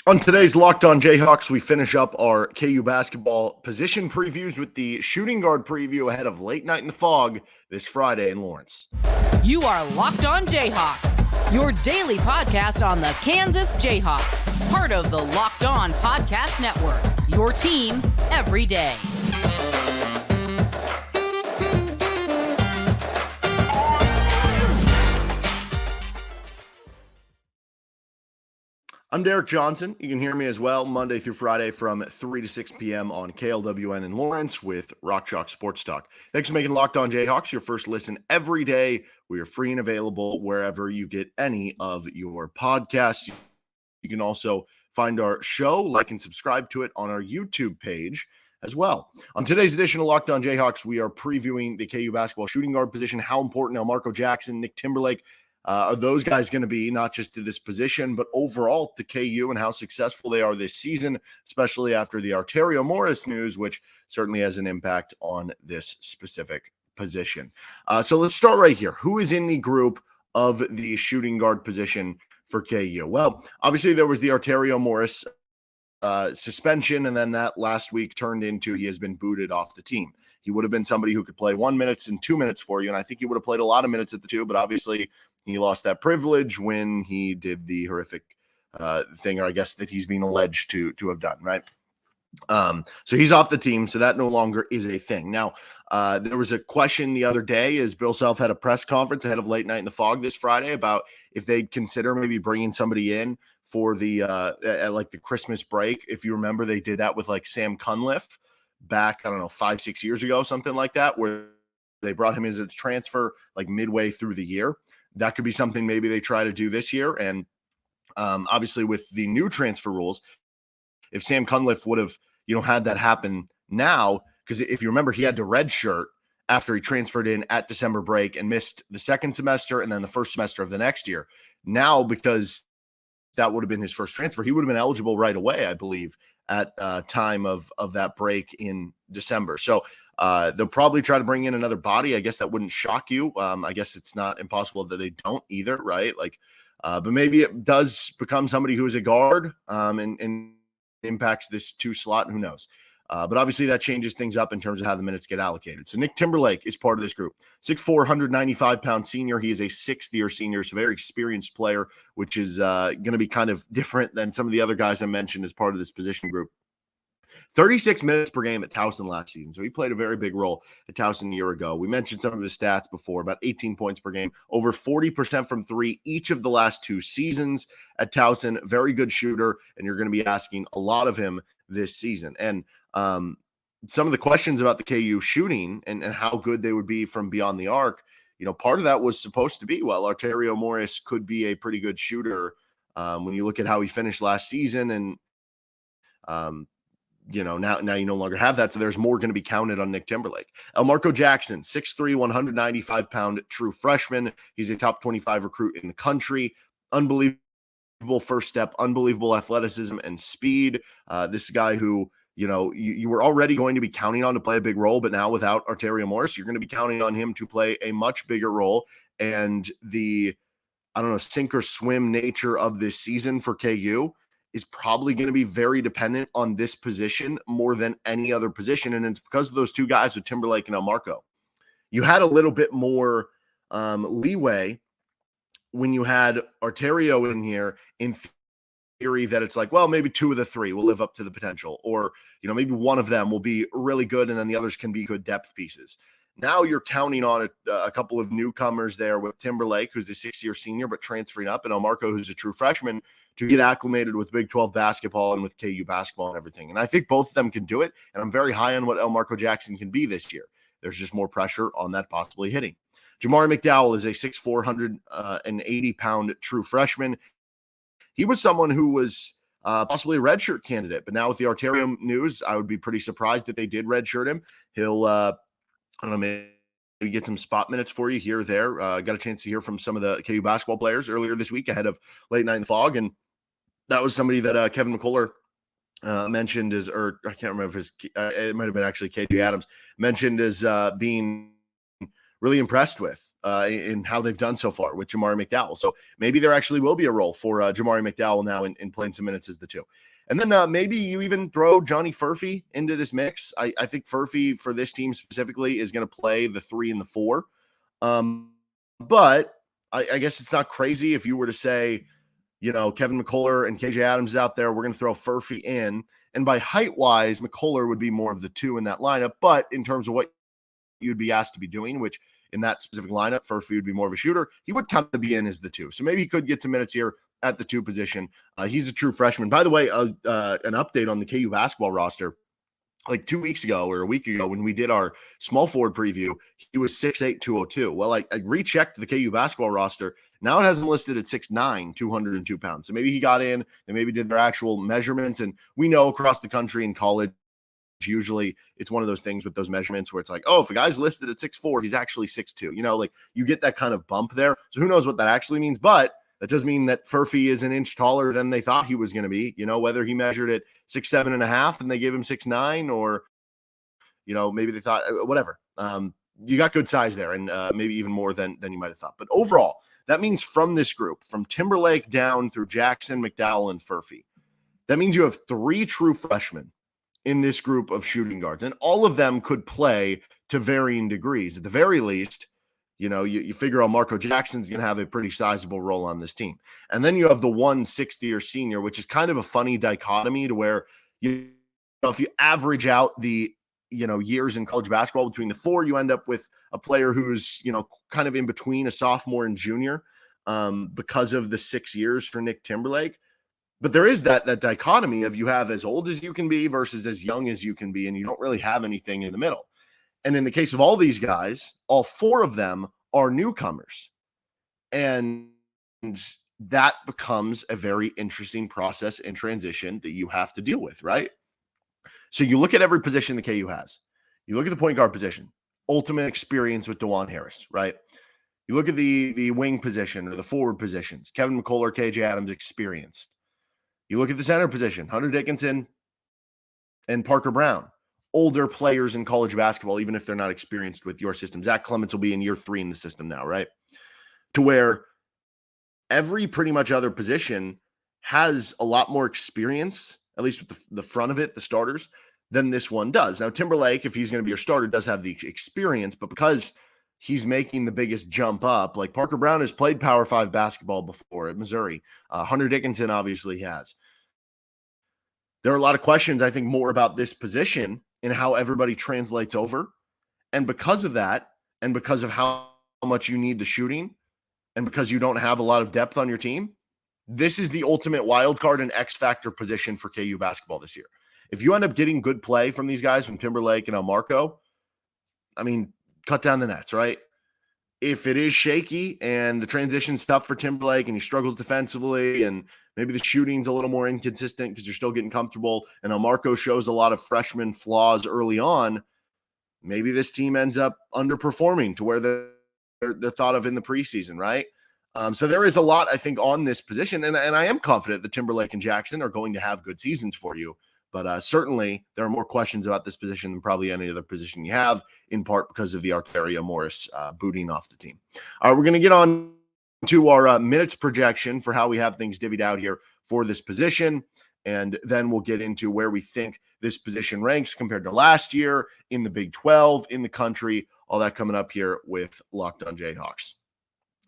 On today's Locked On Jayhawks, we finish up our KU basketball position previews with the shooting guard preview ahead of Late Night in the Fog this Friday in Lawrence. You are Locked On Jayhawks, your daily podcast on the Kansas Jayhawks, part of the Locked On Podcast Network, your team every day. I'm Derek Johnson. You can hear me as well Monday through Friday from 3 to 6 p.m. on KLWN in Lawrence with Rock Chalk Sports Talk. Thanks for making Locked On Jayhawks your first listen every day. We are free and available wherever you get any of your podcasts. You can also find our show, like and subscribe to it on our YouTube page as well. On today's edition of Locked On Jayhawks, we are previewing the KU basketball shooting guard position, how important Elmarko Jackson, Nick Timberlake, are those guys going to be, not just to this position, but overall to KU and how successful they are this season, especially after the Arterio Morris news, which certainly has an impact on this specific position. So let's start right here. Who is in the group of the shooting guard position for KU? Well, obviously there was the Arterio Morris suspension, and then that last week turned into he has been booted off the team. He would have been somebody who could play 1 minute and 2 minutes for you, and I think he would have played a lot of minutes at the two, but obviously he lost that privilege when he did the horrific thing, or I guess that he's being alleged to have done, right? So he's off the team, so that no longer is a thing. Now, there was a question the other day as Bill Self had a press conference ahead of Late Night in the Fog this Friday about if they'd consider maybe bringing somebody in for the like the Christmas break. If you remember, they did that with like Sam Cunliffe back, I don't know, 5-6 years ago, something like that, where they brought him as a transfer like midway through the year. That could be something maybe they try to do this year. And obviously with the new transfer rules, if Sam Cunliffe would have, had that happen now, because if you remember, he had to redshirt after he transferred in at December break and missed the second semester and then the first semester of the next year. Now, because that would have been his first transfer, he would have been eligible right away, I believe, at time of that break in December. So they'll probably try to bring in another body. I guess that wouldn't shock you. I guess it's not impossible that they don't either, right? Like, but maybe it does become somebody who is a guard and impacts this 2 slot. Who knows? But obviously that changes things up in terms of how the minutes get allocated. So Nick Timberlake is part of this group. 6'4", 195-pound senior. He is a sixth-year senior, so very experienced player, which is going to be kind of different than some of the other guys I mentioned as part of this position group. 36 minutes per game at Towson last season. So he played a very big role at Towson a year ago. We mentioned some of his stats before, about 18 points per game, over 40% from three each of the last 2 seasons at Towson. Very good shooter, and you're going to be asking a lot of him this season. And some of the questions about the KU shooting and how good they would be from beyond the arc, part of that was supposed to be, well, Arterio Morris could be a pretty good shooter when you look at how he finished last season. And, now you no longer have that. So there's more going to be counted on Nick Timberlake. Elmarko Jackson, 6'3", 195-pound true freshman. He's a top 25 recruit in the country. Unbelievable first step, unbelievable athleticism and speed. This guy who, you were already going to be counting on to play a big role, but now without Arterio Morris, you're going to be counting on him to play a much bigger role. And the, sink or swim nature of this season for KU is probably going to be very dependent on this position more than any other position. And it's because of those 2 guys with Timberlake and Elmarko. You had a little bit more leeway when you had Arterio in here in theory that it's like, well, maybe 2 of the 3 will live up to the potential, or, maybe one of them will be really good and then the others can be good depth pieces. Now you're counting on a couple of newcomers there with Timberlake, who's a 6-year senior but transferring up, and Elmarko, who's a true freshman, to get acclimated with Big 12 basketball and with KU basketball and everything. And I think both of them can do it, and I'm very high on what Elmarko Jackson can be this year. There's just more pressure on that possibly hitting. Jamari McDowell is a 6'4", 180-pound true freshman. He was someone who was possibly a redshirt candidate, but now with the Arterio news, I would be pretty surprised if they did redshirt him. He'll I don't know, maybe get some spot minutes for you here or there. Got a chance to hear from some of the KU basketball players earlier this week ahead of Late Night in the Fog, and that was somebody that Kevin McCullough mentioned as, or I can't remember if it might have been actually KJ Adams, mentioned as being really impressed with in how they've done so far with Jamari McDowell. So maybe there actually will be a role for Jamari McDowell now in playing some minutes as the 2. And then maybe you even throw Johnny Furphy into this mix. I think Furphy for this team specifically is going to play the 3 and the 4. But I guess it's not crazy if you were to say, Kevin McCullough and KJ Adams is out there. We're going to throw Furphy in. And by height-wise, McCullough would be more of the 2 in that lineup. But in terms of what you'd be asked to be doing, which in that specific lineup, Furphy would be more of a shooter, he would kind of be in as the 2. So maybe he could get some minutes here at the 2 position. He's a true freshman. By the way, an update on the KU basketball roster. Like 2 weeks ago or a week ago when we did our small forward preview, he was 6'8", 202. Well, I rechecked the KU basketball roster. Now it has him listed at 6'9", 202 pounds. So maybe he got in and maybe did their actual measurements. And we know across the country in college, usually it's one of those things with those measurements where it's like, oh, if a guy's listed at 6'4", he's actually 6'2". Like you get that kind of bump there. So who knows what that actually means, but that does mean that Furphy is an inch taller than they thought he was going to be, whether he measured at 6'7.5" and they gave him 6'9", or, maybe they thought whatever. You got good size there, and maybe even more than you might have thought. But overall, that means from this group, from Timberlake down through Jackson, McDowell, and Furphy, that means you have 3 true freshmen in this group of shooting guards, and all of them could play to varying degrees. At the very least, you figure Elmarko Jackson's going to have a pretty sizable role on this team. And then you have the 6th-year senior, which is kind of a funny dichotomy to where, if you average out the, years in college basketball between the 4, you end up with a player who's, kind of in between a sophomore and junior because of the 6 years for Nick Timberlake. But there is that dichotomy of you have as old as you can be versus as young as you can be, and you don't really have anything in the middle. And in the case of all these guys, all 4 of them are newcomers. And that becomes a very interesting process and transition that you have to deal with, right? So you look at every position the KU has. You look at the point guard position, ultimate experience with DeJuan Harris, right? You look at the wing position or the forward positions, Kevin McCullough, KJ Adams, experienced. You look at the center position, Hunter Dickinson and Parker Brown. Older players in college basketball, even if they're not experienced with your system. Zach Clements will be in year 3 in the system now, right? To where every pretty much other position has a lot more experience, at least with the front of it, the starters, than this one does. Now, Timberlake, if he's going to be your starter, does have the experience, but because he's making the biggest jump up, like Parker Brown has played Power 5 basketball before at Missouri. Hunter Dickinson obviously has. There are a lot of questions, I think, more about this position and how everybody translates over. And because of that, and because of how much you need the shooting, and because you don't have a lot of depth on your team, this is the ultimate wild card and X factor position for KU basketball this year. If you end up getting good play from these guys, from Timberlake and Elmarko, cut down the nets, right? If it is shaky and the transition's tough for Timberlake and he struggles defensively and maybe the shooting's a little more inconsistent because you're still getting comfortable and Elmarko shows a lot of freshman flaws early on, maybe this team ends up underperforming to where they're thought of in the preseason, right? So there is a lot, I think, on this position, and I am confident that Timberlake and Jackson are going to have good seasons for you. But certainly there are more questions about this position than probably any other position you have, in part because of the Arteria Morris booting off the team. All right, we're going to get on to our minutes projection for how we have things divvied out here for this position. And then we'll get into where we think this position ranks compared to last year in the Big 12, in the country, all that coming up here with Locked On Jayhawks.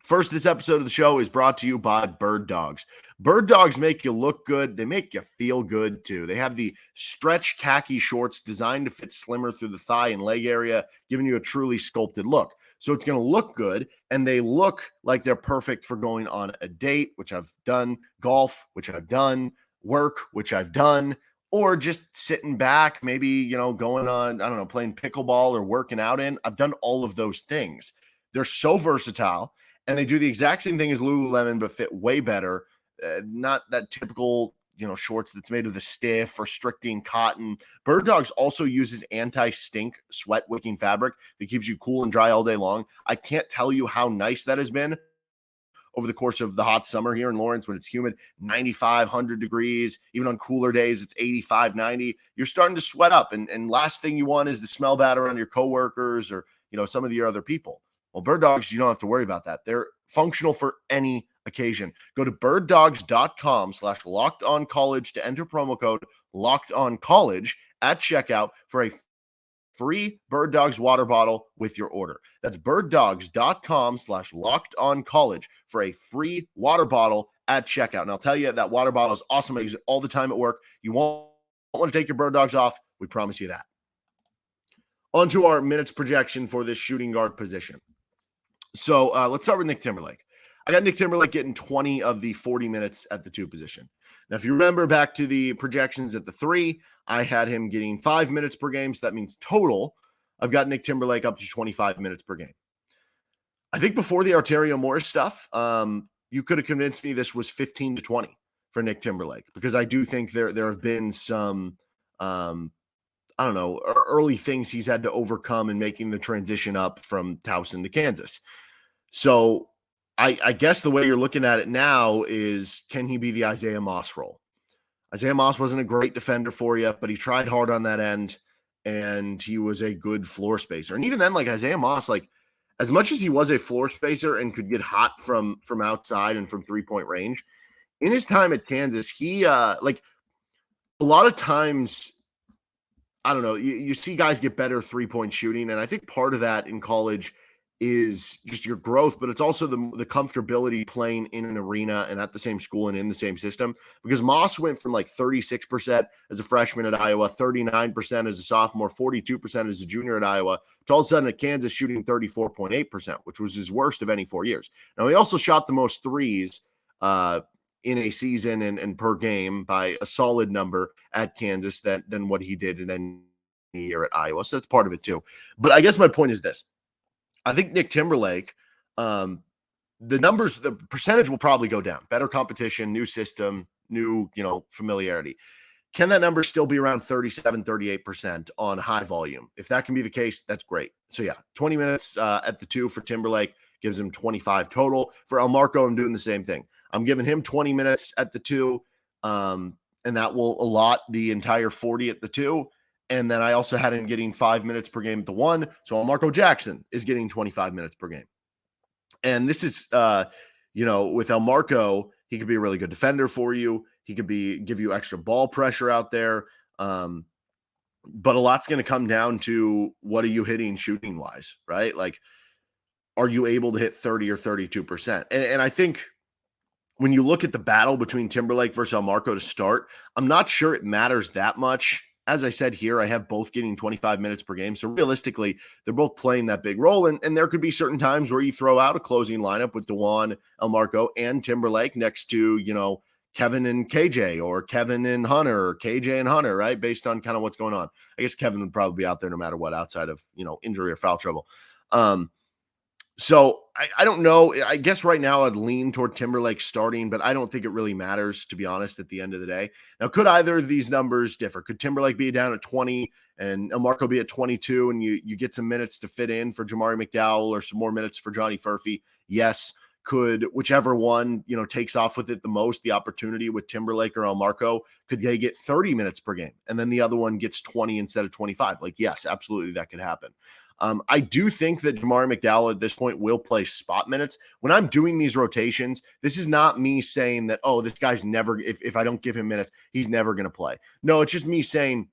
First, this episode of the show is brought to you by Bird Dogs. Bird Dogs make you look good. They make you feel good, too. They have the stretch khaki shorts designed to fit slimmer through the thigh and leg area, giving you a truly sculpted look. So it's going to look good, and they look like they're perfect for going on a date, which I've done, golf, which I've done, work, which I've done, or just sitting back, maybe, going on, playing pickleball or working out in. I've done all of those things. They're so versatile. And they do the exact same thing as Lululemon, but fit way better. Not that typical, shorts that's made of the stiff, restricting cotton. Bird Dogs also uses anti-stink, sweat-wicking fabric that keeps you cool and dry all day long. I can't tell you how nice that has been over the course of the hot summer here in Lawrence when it's humid, 95, 100 degrees. Even on cooler days, it's 85, 90. You're starting to sweat up. And last thing you want is to smell bad around your coworkers or, some of your other people. Well, Bird Dogs, you don't have to worry about that. They're functional for any occasion. Go to birddogs.com/lockedoncollege to enter promo code lockedoncollege at checkout for a free Bird Dogs water bottle with your order. That's birddogs.com/lockedoncollege for a free water bottle at checkout. And I'll tell you, that water bottle is awesome. I use it all the time at work. You won't want to take your Bird Dogs off. We promise you that. On to our minutes projection for this shooting guard position. So let's start with Nick Timberlake. I got Nick Timberlake getting 20 of the 40 minutes at the 2 position. Now, if you remember back to the projections at the 3, I had him getting 5 minutes per game. So that means total, I've got Nick Timberlake up to 25 minutes per game. I think before the Arterio Morris stuff, you could have convinced me this was 15 to 20 for Nick Timberlake, because I do think there have been some, early things he's had to overcome in making the transition up from Towson to Kansas. So I guess the way you're looking at it now is, can he be the Isaiah Moss role? Isaiah Moss wasn't a great defender for you, but he tried hard on that end, and he was a good floor spacer. And even then, like, Isaiah Moss, like, as much as he was a floor spacer and could get hot from outside and from 3-point range, in his time at Kansas, he a lot of times, I don't know, you see guys get better 3-point shooting, and I think part of that in college is just your growth, but it's also the comfortability playing in an arena and at the same school and in the same system. Because Moss went from like 36% as a freshman at Iowa, 39% as a sophomore, 42% as a junior at Iowa, to all of a sudden at Kansas shooting 34.8%, which was his worst of any 4 years. Now, he also shot the most threes in a season and per game by a solid number at Kansas than what he did in any year at Iowa. So that's part of it too. But I guess my point is this. I think Nick Timberlake, the percentage will probably go down. Better competition, new system, new, familiarity. Can that number still be around 37, 38% on high volume? If that can be the case, that's great. So yeah, 20 minutes at the 2 for Timberlake gives him 25 total. For Elmarko, I'm doing the same thing. I'm giving him 20 minutes at the 2, and that will allot the entire 40 at the 2. And then I also had him getting 5 minutes per game at the 1. So Elmarko Jackson is getting 25 minutes per game. And this is, with Elmarko, he could be a really good defender for you. He could give you extra ball pressure out there. But a lot's going to come down to, what are you hitting shooting wise, right? Like, are you able to hit 30 or 32%? And I think when you look at the battle between Timberlake versus Elmarko to start, I'm not sure it matters that much. As I said here, I have both getting 25 minutes per game. So realistically, they're both playing that big role. And there could be certain times where you throw out a closing lineup with DeJuan, Elmarko, and Timberlake next to, Kevin and KJ, or Kevin and Hunter, or KJ and Hunter, right? Based on kind of what's going on. I guess Kevin would probably be out there no matter what, outside of, injury or foul trouble. So I don't know. I guess right now I'd lean toward Timberlake starting, but I don't think it really matters, to be honest, at the end of the day. Now, could either of these numbers differ? Could Timberlake be down at 20 and Elmarko be at 22, and you get some minutes to fit in for Jamari McDowell or some more minutes for Johnny Furphy? Yes. Could whichever one, takes off with it the most, the opportunity with Timberlake or Elmarko, could they get 30 minutes per game and then the other one gets 20 instead of 25? Like, yes, absolutely, that could happen. I do think that Jamari McDowell at this point will play spot minutes. When I'm doing these rotations, this is not me saying that, this guy's never, if I don't give him minutes, he's never going to play. No, it's just me saying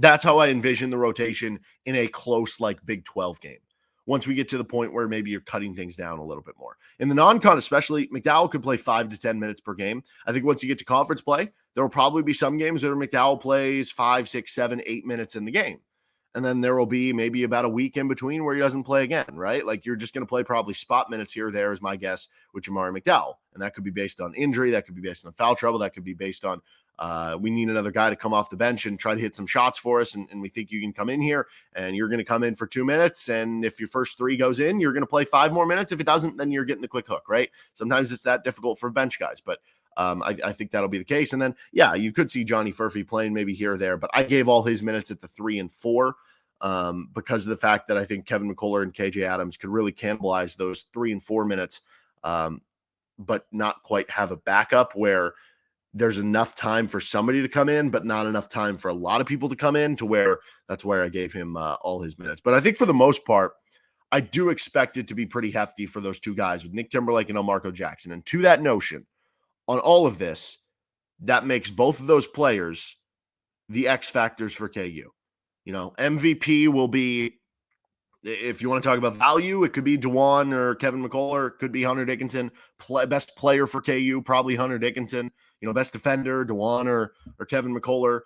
that's how I envision the rotation in a close, like, Big 12 game. Once we get to the point where maybe you're cutting things down a little bit more. In the non-con especially, McDowell could play 5 to 10 minutes per game. I think once you get to conference play, there will probably be some games where McDowell plays 5, 6, 7, 8 minutes in the game. And then there will be maybe about a week in between where he doesn't play again, right? Like, you're just going to play probably spot minutes here or there, is my guess, with Jamari McDowell. And that could be based on injury. That could be based on foul trouble. That could be based on we need another guy to come off the bench and try to hit some shots for us. And we think you can come in here and you're going to come in for 2 minutes. And if your first 3 goes in, you're going to play 5 more minutes. If it doesn't, then you're getting the quick hook, right? Sometimes it's that difficult for bench guys, but I think that'll be the case. And then, yeah, you could see Johnny Furphy playing maybe here or there, but I gave all his minutes at the 3 and 4. Because of the fact that I think Kevin McCullough and KJ Adams could really cannibalize those 3 and 4 minutes, but not quite have a backup where there's enough time for somebody to come in, but not enough time for a lot of people to come in, to where that's where I gave him all his minutes. But I think for the most part, I do expect it to be pretty hefty for those two guys with Nick Timberlake and Elmarko Jackson. And to that notion, on all of this, that makes both of those players the X factors for KU. MVP will be, if you want to talk about value, it could be DeJuan or Kevin McCullough. It could be Hunter Dickinson. Best player for KU, probably Hunter Dickinson. Best defender, DeJuan or Kevin McCullough.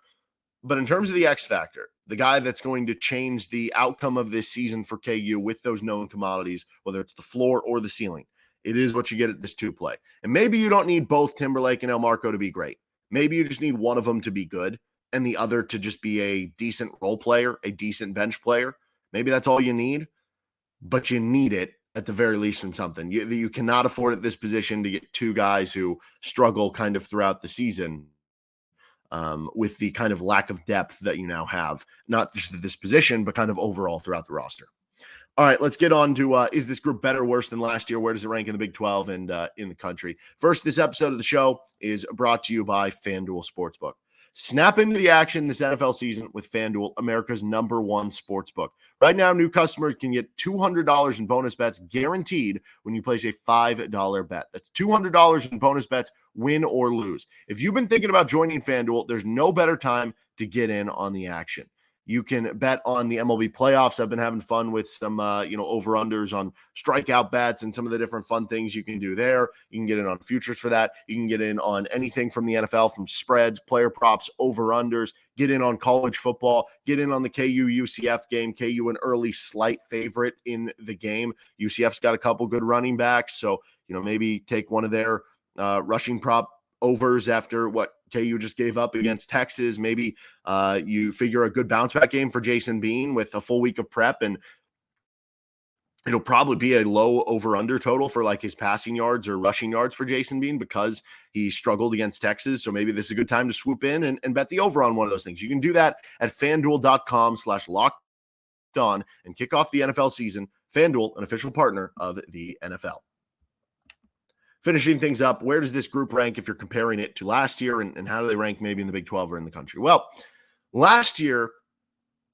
But in terms of the X factor, the guy that's going to change the outcome of this season for KU with those known commodities, whether it's the floor or the ceiling, it is what you get at this two play. And maybe you don't need both Timberlake and Elmarko to be great. Maybe you just need one of them to be good and the other to just be a decent role player, a decent bench player. Maybe that's all you need, but you need it at the very least from something. You cannot afford at this position to get two guys who struggle kind of throughout the season with the kind of lack of depth that you now have, not just at this position, but kind of overall throughout the roster. All right, let's get on to, is this group better or worse than last year? Where does it rank in the Big 12 and in the country? First, this episode of the show is brought to you by FanDuel Sportsbook. Snap into the action this NFL season with FanDuel, America's #1 sportsbook. Right now, new customers can get $200 in bonus bets guaranteed when you place a $5 bet. That's $200 in bonus bets, win or lose. If you've been thinking about joining FanDuel, there's no better time to get in on the action. You can bet on the MLB playoffs. I've been having fun with some, over-unders on strikeout bets and some of the different fun things you can do there. You can get in on futures for that. You can get in on anything from the NFL, from spreads, player props, over-unders. Get in on college football. Get in on the KU-UCF game. KU an early slight favorite in the game. UCF's got a couple good running backs, so maybe take one of their rushing prop overs after what KU just gave up against Texas. Maybe you figure a good bounce back game for Jason Bean with a full week of prep, and it'll probably be a low over under total for like his passing yards or rushing yards for Jason Bean because he struggled against Texas. So maybe this is a good time to swoop in and bet the over on one of those things. You can do that at FanDuel.com/lockedon and kick off the NFL season. FanDuel, an official partner of the NFL. Finishing things up, where does this group rank if you're comparing it to last year, and how do they rank maybe in the Big 12 or in the country? Well, last year,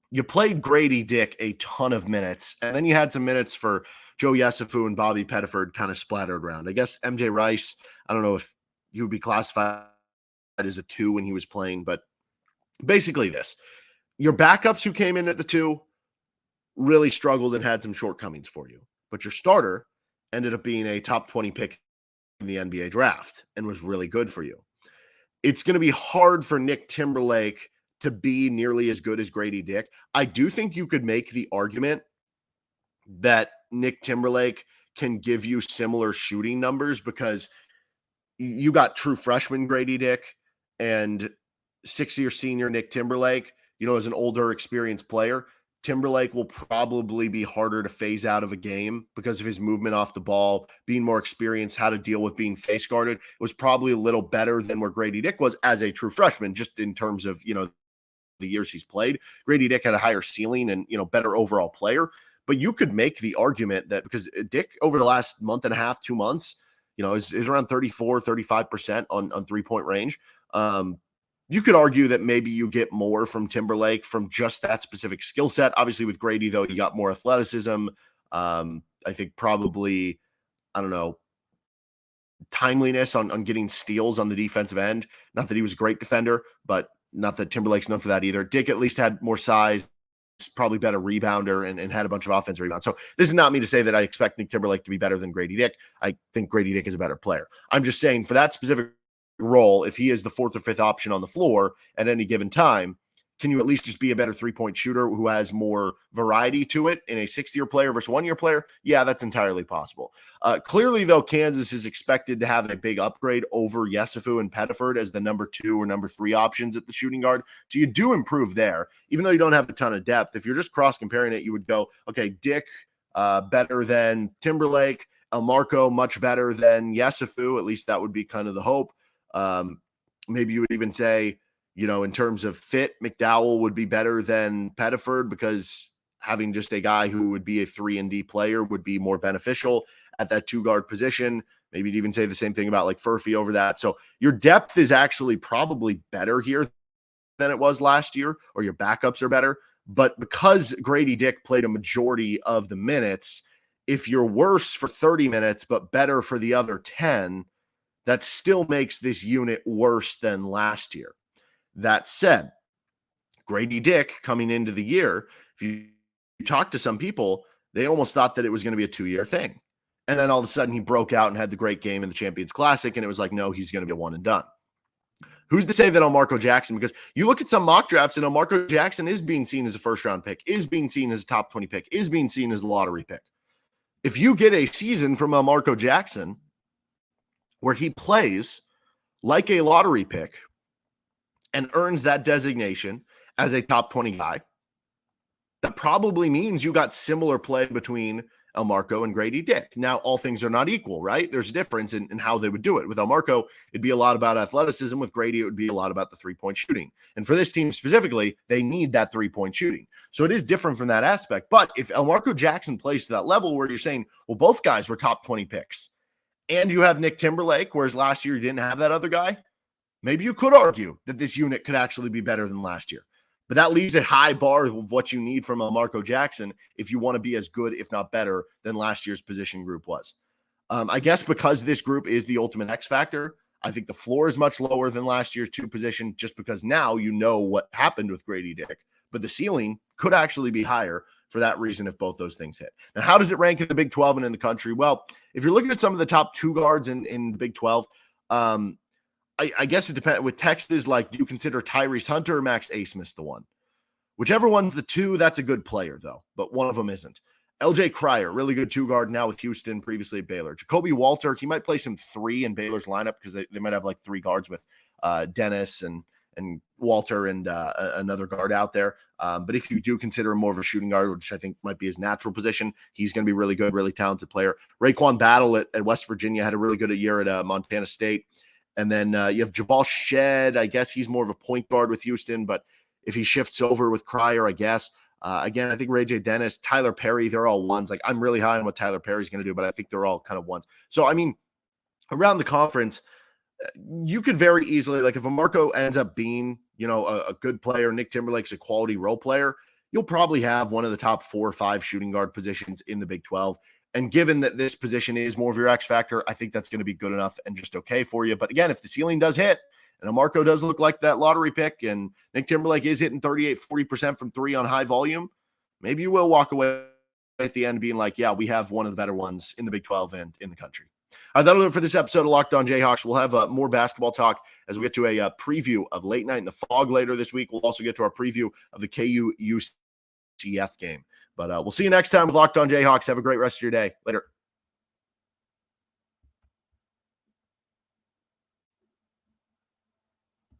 you played Grady Dick a ton of minutes, and then you had some minutes for Joe Yesufu and Bobby Pettiford kind of splattered around. I guess MJ Rice, I don't know if he would be classified as a 2 when he was playing, but basically this. Your backups who came in at the 2 really struggled and had some shortcomings for you, but your starter ended up being a top 20 pick in the NBA draft and was really good for you. It's going to be hard for Nick Timberlake to be nearly as good as Grady Dick. I do think you could make the argument that Nick Timberlake can give you similar shooting numbers because you got true freshman Grady Dick and 6-year senior Nick Timberlake, as an older experienced player. Timberlake will probably be harder to phase out of a game because of his movement off the ball, being more experienced, how to deal with being face guarded. It was probably a little better than where Grady Dick was as a true freshman, just in terms of, the years he's played. Grady Dick had a higher ceiling and, better overall player. But you could make the argument that because Dick over the last month and a half, 2 months, is around 34, 35% on 3-point range. You could argue that maybe you get more from Timberlake from just that specific skill set. Obviously, with Grady, though, you got more athleticism. I think probably, timeliness on getting steals on the defensive end. Not that he was a great defender, but not that Timberlake's known for that either. Dick at least had more size, probably better rebounder, and had a bunch of offensive rebounds. So this is not me to say that I expect Nick Timberlake to be better than Grady Dick. I think Grady Dick is a better player. I'm just saying for that specific role, if he is the 4th or 5th option on the floor at any given time, can you at least just be a better 3-point shooter who has more variety to it in a 6-year player versus 1-year player? Yeah, that's entirely possible. Clearly, though, Kansas is expected to have a big upgrade over Yesufu and Pettiford as the number 2 or number 3 options at the shooting guard. So you do improve there, even though you don't have a ton of depth. If you're just cross-comparing it, you would go, okay, Dick better than Timberlake, Elmarko much better than Yesufu. At least that would be kind of the hope. Maybe you would even say, in terms of fit, McDowell would be better than Pettiford because having just a guy who would be a 3-and-D player would be more beneficial at that 2-guard position. Maybe you'd even say the same thing about like Furphy over that. So your depth is actually probably better here than it was last year, or your backups are better. But because Grady Dick played a majority of the minutes, if you're worse for 30 minutes, but better for the other 10, that still makes this unit worse than last year. That said, Grady Dick coming into the year, if you talk to some people, they almost thought that it was going to be a 2-year thing. And then all of a sudden he broke out and had the great game in the Champions Classic. And it was like, no, he's going to be a one and done. Who's to say that Elmarko Jackson, because you look at some mock drafts and Elmarko Jackson is being seen as a first round pick, is being seen as a top 20 pick, is being seen as a lottery pick. If you get a season from Elmarko Jackson where he plays like a lottery pick and earns that designation as a top 20 guy, that probably means you got similar play between Elmarko and Grady Dick. Now, all things are not equal, right? There's a difference in how they would do it. With Elmarko, it'd be a lot about athleticism. With Grady, it would be a lot about the three-point shooting. And for this team specifically, they need that three-point shooting. So it is different from that aspect. But if Elmarko Jackson plays to that level where you're saying, well, both guys were top 20 picks, and you have Nick Timberlake, whereas last year you didn't have that other guy, maybe you could argue that this unit could actually be better than last year. But that leaves a high bar of what you need from Elmarko Jackson if you want to be as good, if not better, than last year's position group was. I guess because this group is the ultimate X factor, I think the floor is much lower than last year's 2 position, just because now you know what happened with Grady Dick. But the ceiling could actually be higher for that reason if both those things hit. Now, how does it rank in the Big 12 and in the country? Well, if you're looking at some of the top 2 guards in the Big 12, I guess it depends. With Texas, like, do you consider Tyrese Hunter or Max Asmus the one? Whichever one's the 2, that's a good player, though, but one of them isn't. LJ Cryer, really good 2 guard now with Houston, previously at Baylor. Jacoby Walter, he might play some 3 in Baylor's lineup because they might have like 3 guards with Dennis and Walter and another guard out there. But if you do consider him more of a shooting guard, which I think might be his natural position, he's going to be really good, really talented player. Raekwon Battle at West Virginia had a really good year at Montana State. And then you have Jabal Shed. I guess he's more of a point guard with Houston, but if he shifts over with Cryer, I guess. Again, I think Ray J. Dennis, Tyler Perry, they're all ones. Like, I'm really high on what Tyler Perry's going to do, but I think they're all kind of ones. So, I mean, around the conference, you could very easily, like, if Elmarko ends up being, a good player, Nick Timberlake's a quality role player, you'll probably have one of the top 4 or 5 shooting guard positions in the Big 12. And given that this position is more of your X factor, I think that's going to be good enough and just okay for you. But again, if the ceiling does hit, and Elmarko does look like that lottery pick, and Nick Timberlake is hitting 38-40% from 3 on high volume, maybe you will walk away at the end being like, yeah, we have one of the better ones in the Big 12 and in the country. All right, that'll do it for this episode of Locked On Jayhawks. We'll have more basketball talk as we get to a preview of Late Night in the Fog later this week. We'll also get to our preview of the KU UCF game. But we'll see you next time with Locked On Jayhawks. Have a great rest of your day. Later.